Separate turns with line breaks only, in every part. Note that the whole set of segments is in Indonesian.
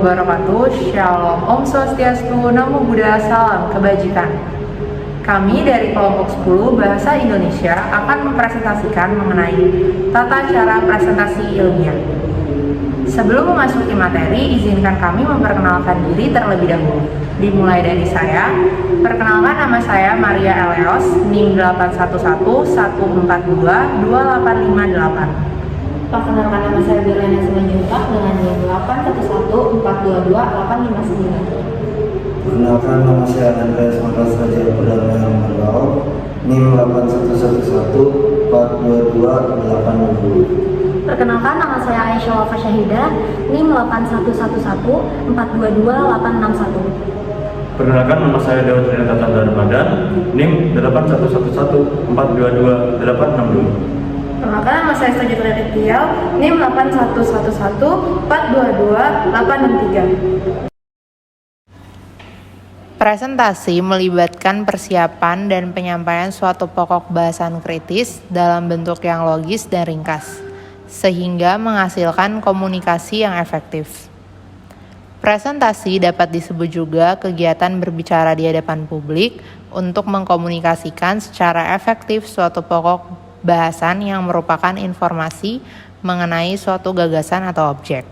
wabarakatuh. Shalom, Om Swastiastu, Namo Buddhaya, Salam Kebajikan. Kami dari kelompok 10 Bahasa Indonesia akan mempresentasikan mengenai tata cara presentasi ilmiah. Sebelum memasuki materi, izinkan kami memperkenalkan diri terlebih dahulu. Dimulai dari saya. Perkenalkan, nama saya Maria Eleos, NIM 811-142-2858.
Perkenalkan, nama saya Birlana Simanjuntak dengan NIM 811-422-859.
Perkenalkan, nama saya Andreas Makas Raja Perdana Mandau, NIM 8111422-860.
Perkenalkan, nama saya Aisyah Wafa Syahidah, NIM 811-422-861.
Perkenalkan, nama saya Dawud Rinata Tanda Ramadan, NIM 8111422-862.
Perkenalkan, nama saya Sujud Retial, NIM 8111422-863. Presentasi melibatkan persiapan dan penyampaian suatu pokok bahasan kritis dalam bentuk yang logis dan ringkas, sehingga menghasilkan komunikasi yang efektif. Presentasi dapat disebut juga kegiatan berbicara di hadapan publik untuk mengkomunikasikan secara efektif suatu pokok bahasan yang merupakan informasi mengenai suatu gagasan atau objek.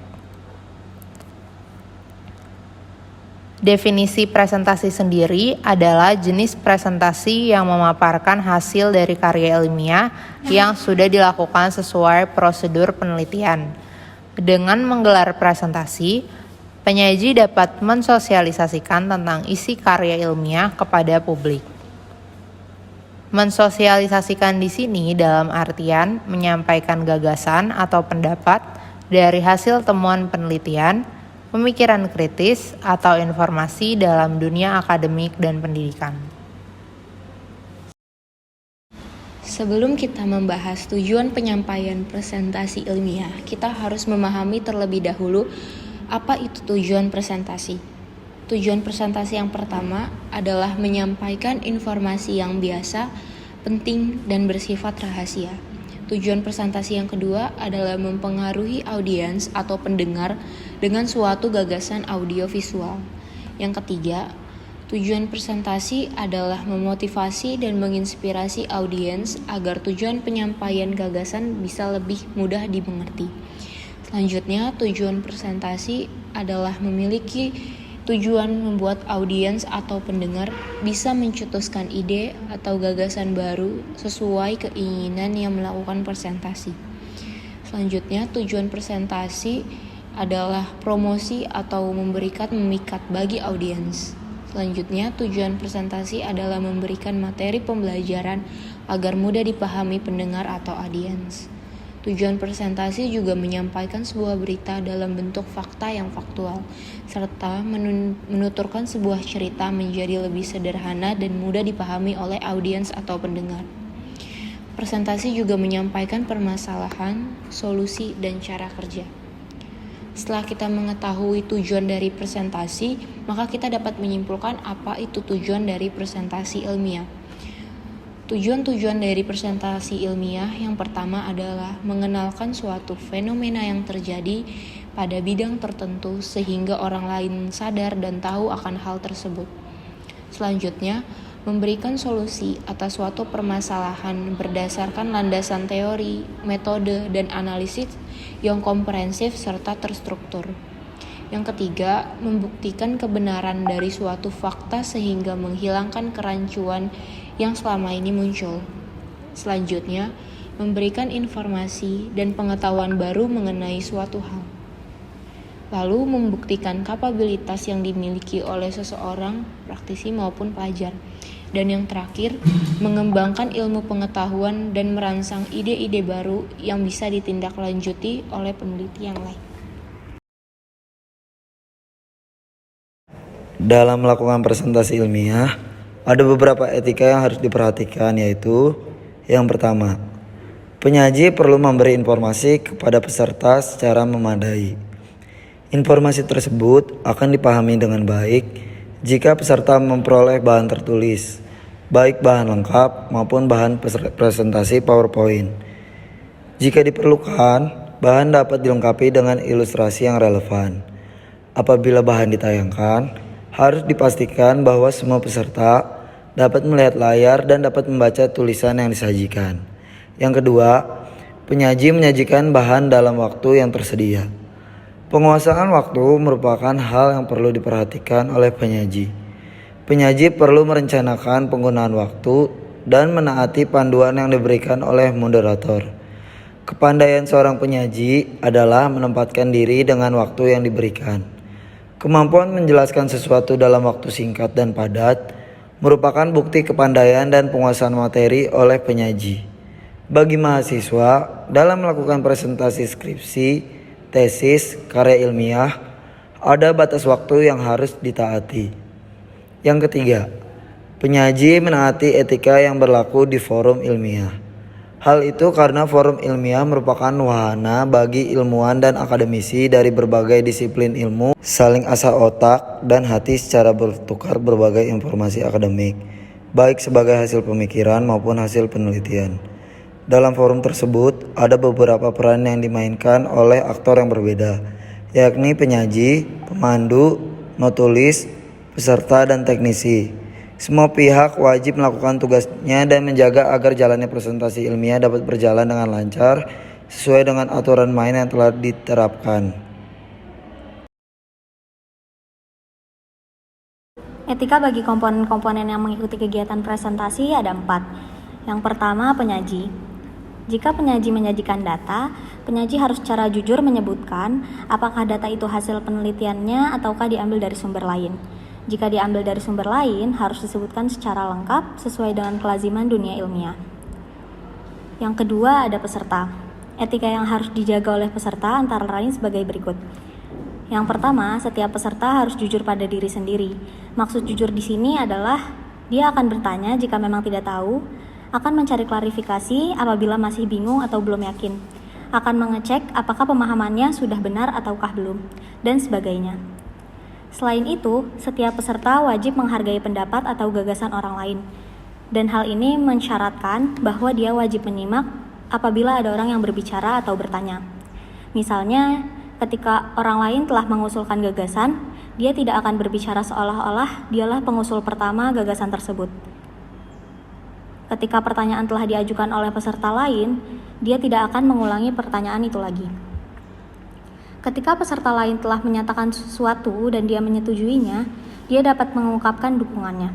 Definisi presentasi sendiri adalah jenis presentasi yang memaparkan hasil dari karya ilmiah yang sudah dilakukan sesuai prosedur penelitian. Dengan menggelar presentasi, penyaji dapat mensosialisasikan tentang isi karya ilmiah kepada publik. Mensosialisasikan di sini dalam artian menyampaikan gagasan atau pendapat dari hasil temuan penelitian, pemikiran kritis, atau informasi dalam dunia akademik dan pendidikan.
Sebelum kita membahas tujuan penyampaian presentasi ilmiah, kita harus memahami terlebih dahulu apa itu tujuan presentasi. Tujuan presentasi yang pertama adalah menyampaikan informasi yang biasa, penting, dan bersifat rahasia. Tujuan presentasi yang kedua adalah mempengaruhi audiens atau pendengar dengan suatu gagasan audiovisual. Yang ketiga, tujuan presentasi adalah memotivasi dan menginspirasi audiens agar tujuan penyampaian gagasan bisa lebih mudah dimengerti. Selanjutnya, tujuan presentasi adalah memiliki tujuan membuat audiens atau pendengar bisa mencetuskan ide atau gagasan baru sesuai keinginan yang melakukan presentasi. Selanjutnya, tujuan presentasi adalah promosi atau memikat bagi audiens. Selanjutnya, tujuan presentasi adalah memberikan materi pembelajaran agar mudah dipahami pendengar atau audiens. Tujuan presentasi juga menyampaikan sebuah berita dalam bentuk fakta yang faktual, serta menuturkan sebuah cerita menjadi lebih sederhana dan mudah dipahami oleh audiens atau pendengar. Presentasi juga menyampaikan permasalahan, solusi, dan cara kerja. Setelah kita mengetahui tujuan dari presentasi, maka kita dapat menyimpulkan apa itu tujuan dari presentasi ilmiah. Tujuan-tujuan dari presentasi ilmiah yang pertama adalah mengenalkan suatu fenomena yang terjadi pada bidang tertentu sehingga orang lain sadar dan tahu akan hal tersebut. Selanjutnya, memberikan solusi atas suatu permasalahan berdasarkan landasan teori, metode, dan analisis yang komprehensif serta terstruktur. Yang ketiga, membuktikan kebenaran dari suatu fakta sehingga menghilangkan kerancuan yang selama ini muncul. Selanjutnya, memberikan informasi dan pengetahuan baru mengenai suatu hal. Lalu, membuktikan kapabilitas yang dimiliki oleh seseorang, praktisi maupun pelajar. Dan yang terakhir, mengembangkan ilmu pengetahuan dan merangsang ide-ide baru yang bisa ditindaklanjuti oleh peneliti yang lain.
Dalam melakukan presentasi ilmiah, ada beberapa etika yang harus diperhatikan, yaitu yang pertama, penyaji perlu memberi informasi kepada peserta secara memadai. Informasi tersebut akan dipahami dengan baik jika peserta memperoleh bahan tertulis, baik bahan lengkap maupun bahan presentasi PowerPoint. Jika diperlukan, bahan dapat dilengkapi dengan ilustrasi yang relevan. Apabila bahan ditayangkan, harus dipastikan bahwa semua peserta dapat melihat layar dan dapat membaca tulisan yang disajikan. Yang kedua, penyaji menyajikan bahan dalam waktu yang tersedia. Penguasaan waktu merupakan hal yang perlu diperhatikan oleh penyaji. Penyaji perlu merencanakan penggunaan waktu dan menaati panduan yang diberikan oleh moderator. Kepandaian seorang penyaji adalah menempatkan diri dengan waktu yang diberikan. Kemampuan menjelaskan sesuatu dalam waktu singkat dan padat merupakan bukti kepandaian dan penguasaan materi oleh penyaji. Bagi mahasiswa, dalam melakukan presentasi skripsi, tesis, karya ilmiah, ada batas waktu yang harus ditaati. Yang ketiga, penyaji menaati etika yang berlaku di forum ilmiah. Hal itu karena forum ilmiah merupakan wahana bagi ilmuwan dan akademisi dari berbagai disiplin ilmu saling asah otak dan hati secara bertukar berbagai informasi akademik, baik sebagai hasil pemikiran maupun hasil penelitian. Dalam forum tersebut, ada beberapa peran yang dimainkan oleh aktor yang berbeda, yakni penyaji, pemandu, notulis, peserta, dan teknisi. Semua pihak wajib melakukan tugasnya dan menjaga agar jalannya presentasi ilmiah dapat berjalan dengan lancar sesuai dengan aturan main yang telah diterapkan.
Etika bagi komponen-komponen yang mengikuti kegiatan presentasi ada 4. Yang pertama, penyaji. Jika penyaji menyajikan data, penyaji harus secara jujur menyebutkan apakah data itu hasil penelitiannya ataukah diambil dari sumber lain. Jika diambil dari sumber lain, harus disebutkan secara lengkap sesuai dengan kelaziman dunia ilmiah. Yang kedua, ada peserta. Etika yang harus dijaga oleh peserta antara lain sebagai berikut. Yang pertama, setiap peserta harus jujur pada diri sendiri. Maksud jujur di sini adalah dia akan bertanya jika memang tidak tahu, akan mencari klarifikasi apabila masih bingung atau belum yakin, akan mengecek apakah pemahamannya sudah benar ataukah belum, dan sebagainya. Selain itu, setiap peserta wajib menghargai pendapat atau gagasan orang lain, dan hal ini mensyaratkan bahwa dia wajib menyimak apabila ada orang yang berbicara atau bertanya. Misalnya, ketika orang lain telah mengusulkan gagasan, dia tidak akan berbicara seolah-olah dialah pengusul pertama gagasan tersebut. Ketika pertanyaan telah diajukan oleh peserta lain, dia tidak akan mengulangi pertanyaan itu lagi. Ketika peserta lain telah menyatakan sesuatu dan dia menyetujuinya, dia dapat mengungkapkan dukungannya.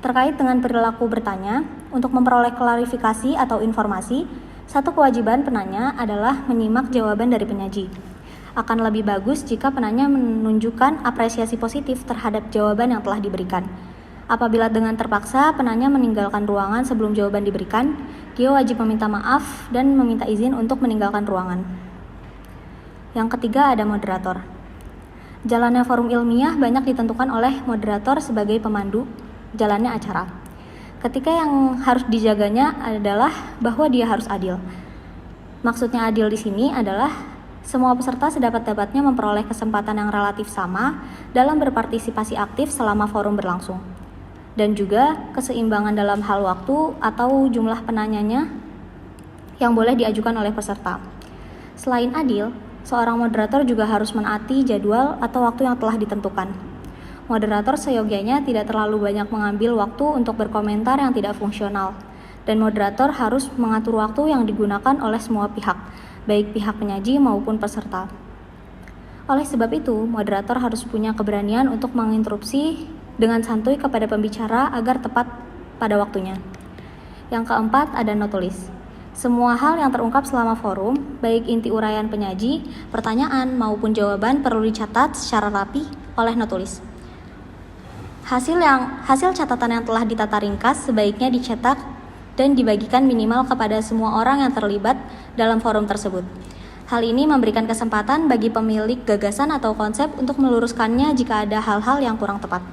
Terkait dengan perilaku bertanya, untuk memperoleh klarifikasi atau informasi, satu kewajiban penanya adalah menyimak jawaban dari penyaji. Akan lebih bagus jika penanya menunjukkan apresiasi positif terhadap jawaban yang telah diberikan. Apabila dengan terpaksa penanya meninggalkan ruangan sebelum jawaban diberikan, dia wajib meminta maaf dan meminta izin untuk meninggalkan ruangan. Yang ketiga, ada moderator. Jalannya forum ilmiah banyak ditentukan oleh moderator sebagai pemandu jalannya acara. Ketika yang harus dijaganya adalah bahwa dia harus adil. Maksudnya adil di sini adalah semua peserta sedapat-dapatnya memperoleh kesempatan yang relatif sama dalam berpartisipasi aktif selama forum berlangsung. Dan juga keseimbangan dalam hal waktu atau jumlah penanyanya yang boleh diajukan oleh peserta. Selain adil, seorang moderator juga harus menaati jadwal atau waktu yang telah ditentukan. Moderator seyogianya tidak terlalu banyak mengambil waktu untuk berkomentar yang tidak fungsional, dan moderator harus mengatur waktu yang digunakan oleh semua pihak, baik pihak penyaji maupun peserta. Oleh sebab itu, moderator harus punya keberanian untuk menginterupsi dengan santuy kepada pembicara agar tepat pada waktunya. Yang keempat, ada notulis. Semua hal yang terungkap selama forum, baik inti uraian penyaji, pertanyaan maupun jawaban perlu dicatat secara rapi oleh notulis. Hasil catatan yang telah ditata ringkas sebaiknya dicetak dan dibagikan minimal kepada semua orang yang terlibat dalam forum tersebut. Hal ini memberikan kesempatan bagi pemilik gagasan atau konsep untuk meluruskannya jika ada hal-hal yang kurang tepat.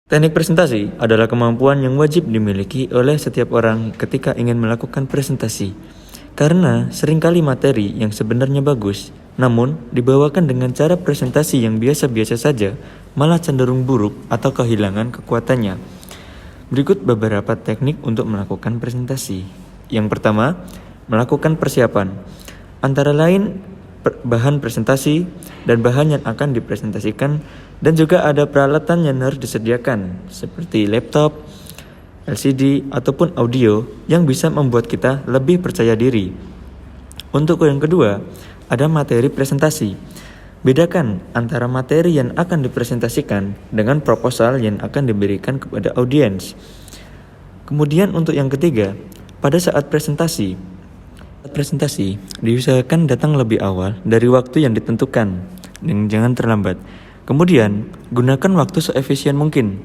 Teknik presentasi adalah kemampuan yang wajib dimiliki oleh setiap orang ketika ingin melakukan presentasi. Karena seringkali materi yang sebenarnya bagus, namun dibawakan dengan cara presentasi yang biasa-biasa saja, malah cenderung buruk atau kehilangan kekuatannya. Berikut beberapa teknik untuk melakukan presentasi. Yang pertama, melakukan persiapan. Antara lain bahan presentasi dan bahan yang akan dipresentasikan, dan juga ada peralatan yang harus disediakan seperti laptop, LCD, ataupun audio yang bisa membuat kita lebih percaya diri. Untuk yang kedua, ada materi presentasi. Bedakan antara materi yang akan dipresentasikan dengan proposal yang akan diberikan kepada audiens. Kemudian untuk yang ketiga, pada saat presentasi diusahakan datang lebih awal dari waktu yang ditentukan dan jangan terlambat. Kemudian, gunakan waktu seefisien mungkin.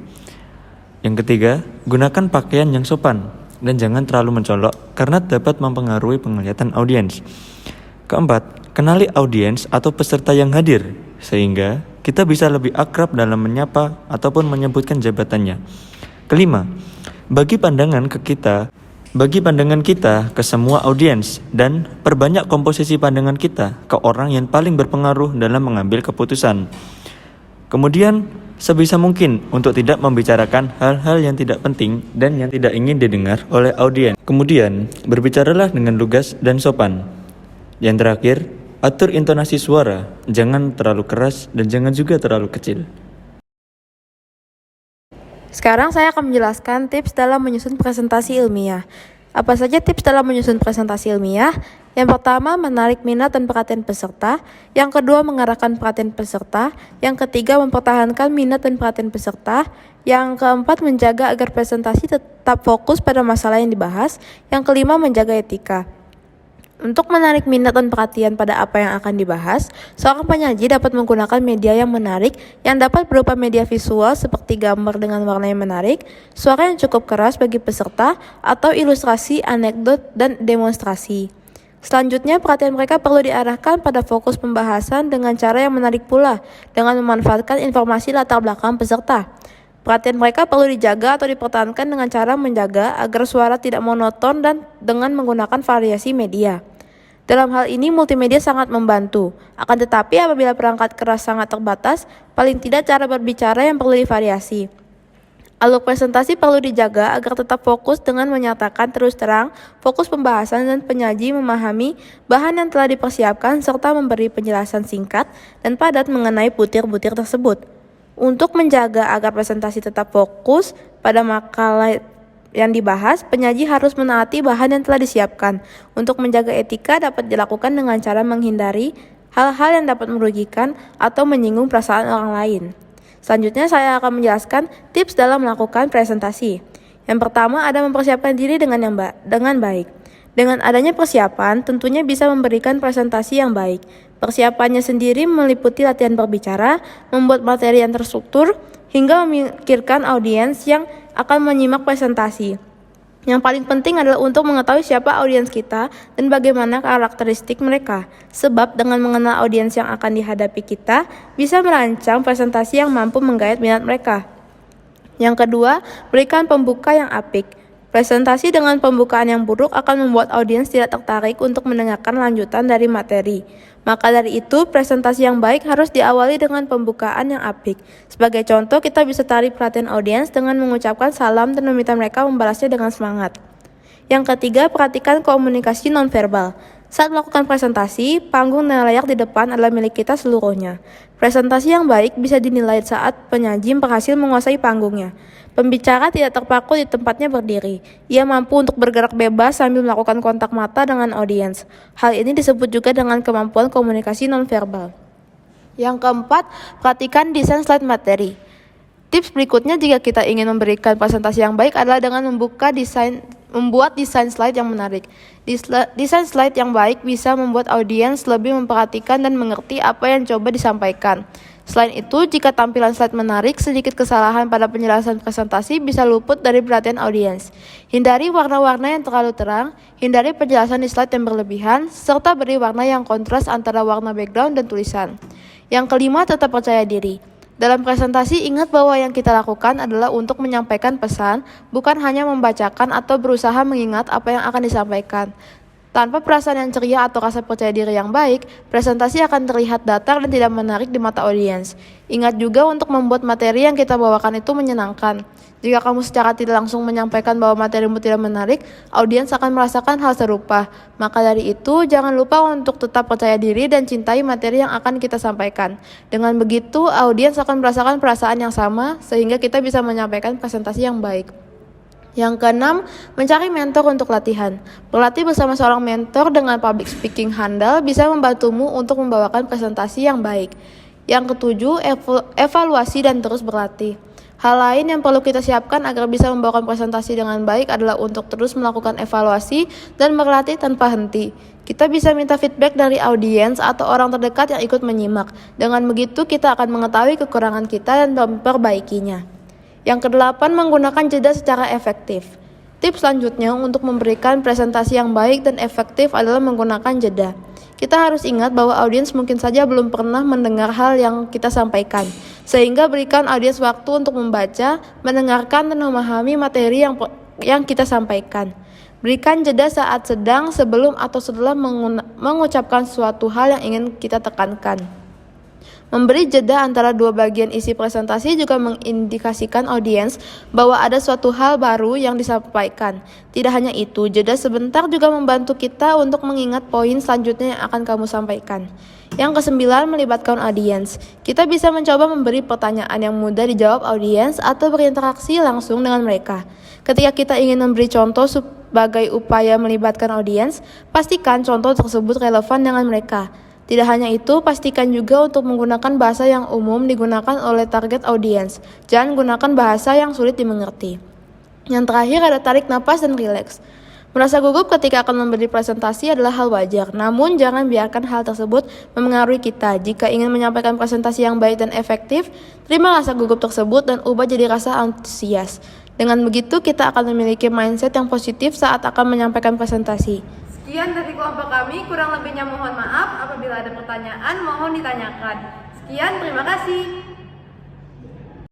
Yang ketiga, gunakan pakaian yang sopan dan jangan terlalu mencolok karena dapat mempengaruhi penglihatan audiens. Keempat, kenali audiens atau peserta yang hadir sehingga kita bisa lebih akrab dalam menyapa ataupun menyebutkan jabatannya. Kelima, bagi pandangan kita ke semua audiens dan perbanyak komposisi pandangan kita ke orang yang paling berpengaruh dalam mengambil keputusan. Kemudian, sebisa mungkin untuk tidak membicarakan hal-hal yang tidak penting dan yang tidak ingin didengar oleh audiens. Kemudian, berbicaralah dengan lugas dan sopan. Yang terakhir, atur intonasi suara, jangan terlalu keras dan jangan juga terlalu kecil.
Sekarang saya akan menjelaskan tips dalam menyusun presentasi ilmiah. Apa saja tips dalam menyusun presentasi ilmiah? Yang pertama, menarik minat dan perhatian peserta. Yang kedua, mengarahkan perhatian peserta. Yang ketiga, mempertahankan minat dan perhatian peserta. Yang keempat, menjaga agar presentasi tetap fokus pada masalah yang dibahas. Yang kelima, menjaga etika. Untuk menarik minat dan perhatian pada apa yang akan dibahas, seorang penyaji dapat menggunakan media yang menarik yang dapat berupa media visual seperti gambar dengan warna yang menarik, suara yang cukup keras bagi peserta, atau ilustrasi, anekdot, dan demonstrasi. Selanjutnya, perhatian mereka perlu diarahkan pada fokus pembahasan dengan cara yang menarik pula, dengan memanfaatkan informasi latar belakang peserta. Perhatian mereka perlu dijaga atau dipertahankan dengan cara menjaga agar suara tidak monoton dan dengan menggunakan variasi media. Dalam hal ini, multimedia sangat membantu. Akan tetapi, apabila perangkat keras sangat terbatas, paling tidak cara berbicara yang perlu divariasi. Alur presentasi perlu dijaga agar tetap fokus dengan menyatakan terus terang, fokus pembahasan dan penyaji memahami bahan yang telah dipersiapkan serta memberi penjelasan singkat dan padat mengenai butir-butir tersebut. Untuk menjaga agar presentasi tetap fokus pada makalah yang dibahas, penyaji harus menaati bahan yang telah disiapkan. Untuk menjaga etika dapat dilakukan dengan cara menghindari hal-hal yang dapat merugikan atau menyinggung perasaan orang lain. Selanjutnya saya akan menjelaskan tips dalam melakukan presentasi. Yang pertama ada mempersiapkan diri dengan baik. Dengan adanya persiapan, tentunya bisa memberikan presentasi yang baik. Persiapannya sendiri meliputi latihan berbicara, membuat materi yang terstruktur, hingga memikirkan audiens yang akan menyimak presentasi. Yang paling penting adalah untuk mengetahui siapa audiens kita dan bagaimana karakteristik mereka. Sebab dengan mengenal audiens yang akan dihadapi kita, bisa merancang presentasi yang mampu menggait minat mereka. Yang kedua, berikan pembuka yang apik. Presentasi dengan pembukaan yang buruk akan membuat audiens tidak tertarik untuk mendengarkan lanjutan dari materi. Maka dari itu, presentasi yang baik harus diawali dengan pembukaan yang apik. Sebagai contoh, kita bisa tarik perhatian audiens dengan mengucapkan salam dan meminta mereka membalasnya dengan semangat. Yang ketiga, perhatikan komunikasi nonverbal. Saat melakukan presentasi, panggung dan layar di depan adalah milik kita seluruhnya. Presentasi yang baik bisa dinilai saat penyaji berhasil menguasai panggungnya. Pembicara tidak terpaku di tempatnya berdiri. Ia mampu untuk bergerak bebas sambil melakukan kontak mata dengan audiens. Hal ini disebut juga dengan kemampuan komunikasi nonverbal. Yang keempat, perhatikan desain slide materi. Tips berikutnya jika kita ingin memberikan presentasi yang baik adalah dengan membuat desain slide yang menarik. Desain slide yang baik bisa membuat audiens lebih memperhatikan dan mengerti apa yang coba disampaikan. Selain itu, jika tampilan slide menarik, sedikit kesalahan pada penjelasan presentasi bisa luput dari perhatian audiens. Hindari warna-warna yang terlalu terang, hindari penjelasan di slide yang berlebihan, serta beri warna yang kontras antara warna background dan tulisan. Yang kelima, tetap percaya diri. Dalam presentasi, ingat bahwa yang kita lakukan adalah untuk menyampaikan pesan, bukan hanya membacakan atau berusaha mengingat apa yang akan disampaikan. Tanpa perasaan yang ceria atau rasa percaya diri yang baik, presentasi akan terlihat datar dan tidak menarik di mata audiens. Ingat juga untuk membuat materi yang kita bawakan itu menyenangkan. Jika kamu secara tidak langsung menyampaikan bahwa materimu tidak menarik, audiens akan merasakan hal serupa. Maka dari itu, jangan lupa untuk tetap percaya diri dan cintai materi yang akan kita sampaikan. Dengan begitu, audiens akan merasakan perasaan yang sama, sehingga kita bisa menyampaikan presentasi yang baik. Yang keenam, mencari mentor untuk latihan. Berlatih bersama seorang mentor dengan public speaking handal bisa membantumu untuk membawakan presentasi yang baik. Yang ketujuh, evaluasi dan terus berlatih. Hal lain yang perlu kita siapkan agar bisa membawakan presentasi dengan baik adalah untuk terus melakukan evaluasi dan berlatih tanpa henti. Kita bisa minta feedback dari audiens atau orang terdekat yang ikut menyimak. Dengan begitu, kita akan mengetahui kekurangan kita dan memperbaikinya. Yang kedelapan, menggunakan jeda secara efektif. Tips selanjutnya untuk memberikan presentasi yang baik dan efektif adalah menggunakan jeda. Kita harus ingat bahwa audiens mungkin saja belum pernah mendengar hal yang kita sampaikan, sehingga berikan audiens waktu untuk membaca, mendengarkan, dan memahami materi yang kita sampaikan. Berikan jeda saat sedang, sebelum, atau setelah mengucapkan suatu hal yang ingin kita tekankan. Memberi jeda antara dua bagian isi presentasi juga mengindikasikan audiens bahwa ada suatu hal baru yang disampaikan. Tidak hanya itu, jeda sebentar juga membantu kita untuk mengingat poin selanjutnya yang akan kamu sampaikan. Yang kesembilan, melibatkan audiens. Kita bisa mencoba memberi pertanyaan yang mudah dijawab audiens atau berinteraksi langsung dengan mereka. Ketika kita ingin memberi contoh sebagai upaya melibatkan audiens, pastikan contoh tersebut relevan dengan mereka. Tidak hanya itu, pastikan juga untuk menggunakan bahasa yang umum digunakan oleh target audiens. Jangan gunakan bahasa yang sulit dimengerti. Yang terakhir ada tarik napas dan rileks. Merasa gugup ketika akan memberi presentasi adalah hal wajar, namun jangan biarkan hal tersebut memengaruhi kita. Jika ingin menyampaikan presentasi yang baik dan efektif, terima rasa gugup tersebut dan ubah jadi rasa antusias. Dengan begitu, kita akan memiliki mindset yang positif saat akan menyampaikan presentasi.
Sekian dari kelompok kami, kurang lebihnya mohon maaf. Apabila ada pertanyaan, mohon ditanyakan. Sekian, terima kasih.